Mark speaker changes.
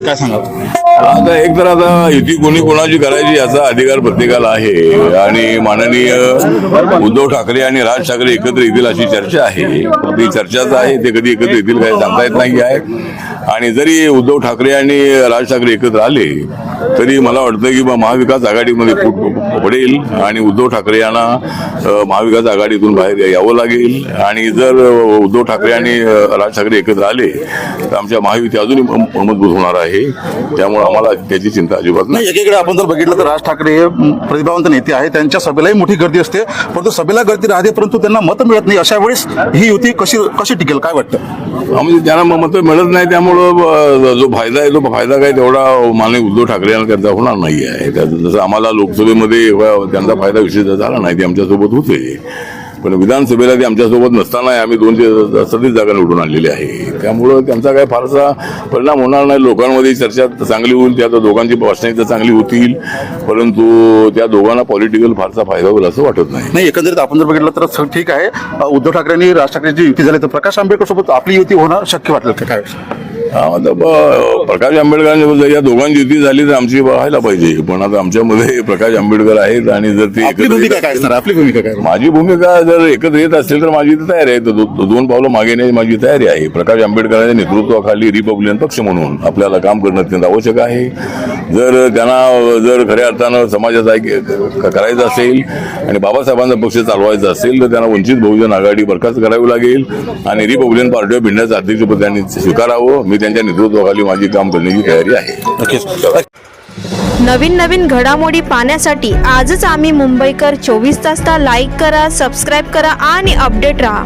Speaker 1: काय सांगा
Speaker 2: आता एक तर आता युती कोणी कोणाची करायची याचा अधिकार प्रत्येकाला आहे आणि माननीय उद्धव ठाकरे आणि राज ठाकरे एकत्र येतील अशी चर्चा आहे. ती चर्चाच आहे, ते कधी एकत्र येतील काही सांगता येत नाही आहे. आणि जरी उद्धव ठाकरे आणि राज ठाकरे एकत्र आले तरी मला वाटतं की महाविकास आघाडीमध्ये फूट पडेल आणि उद्धव ठाकरे यांना महाविकास आघाडीतून बाहेर यावं लागेल. आणि जर उद्धव ठाकरे आणि राज ठाकरे एकत्र आले तर आमच्या महायुती अजूनही मजबूत होणार आहे. त्यामुळे आम्हाला त्याची चिंता अजिबात नाही.
Speaker 1: एकीकडे आपण जर बघितलं तर राज ठाकरे हे प्रतिभावंत नेते आहे, त्यांच्या सभेलाही मोठी गर्दी असते, परंतु सभेला गर्दी राहते परंतु त्यांना मतं मिळत नाही. अशा वेळेस ही युती कशी टिकेल काय वाटतं?
Speaker 2: म्हणजे त्यांना मतं मिळत नाही, त्यामुळं जो फायदा आहे तो फायदा काही तेवढा माननीय उद्धव ठाकरे यांना त्यांचा होणार नाही आहे. जसं आम्हाला लोकसभेमध्ये त्यांचा फायदा विशेष झाला नाही, ते आमच्यासोबत होते, पण विधानसभेला ते आमच्यासोबत नसताना आम्ही 237 जागा निवडून आणलेली आहे. त्यामुळं त्यांचा काही फारसा परिणाम होणार नाही. लोकांमध्ये चर्चा चांगली होईल, त्या दोघांची भाषणे तर चांगली होतील, परंतु त्या दोघांना पॉलिटिकल फारसा फायदा होईल असं वाटत नाही.
Speaker 1: एकंदरीत आपण जर बघितलं तर ठीक आहे, उद्धव ठाकरे आणि राज ठाकरेची युती झाली तर प्रकाश आंबेडकर सोबत आपली युती होणं शक्य वाटेल का काय?
Speaker 2: प्रकाश आंबेडकरांसोबत या दोघांची युती झाली तर आमची व्हायला पाहिजे, पण आता आमच्यामध्ये प्रकाश आंबेडकर आहेत आणि जर ते
Speaker 1: आपली भूमिका काय?
Speaker 2: माझी भूमिका जर एकत्र येत असेल तर माझी तयारी आहे. दोन पावलं मागे नेण्याची माझी तयारी आहे. प्रकाश आंबेडकरांच्या नेतृत्वाखाली रिपब्लिकन पक्ष म्हणून आपल्याला काम करणं अत्यंत आवश्यक आहे. जर खऱ्या अर्थानं समाजाचा करायचं असेल आणि बाबासाहेबांचा पक्ष चालवायचा असेल तर त्यांना वंचित बहुजन आघाडी बरखास्त करावी लागेल आणि रिपब्लिकन पार्टीवर भिडण्याचं अध्यक्षपद त्यांनी स्वीकारावं. मी त्यांच्या नेतृत्वाखाली माझी काम करण्याची तयारी आहे.
Speaker 3: नवीन घडामोडी पाहण्यासाठी आजच आम्ही मुंबईकर 24 तासला लाईक करा, सबस्क्राईब करा आणि अपडेट रहा.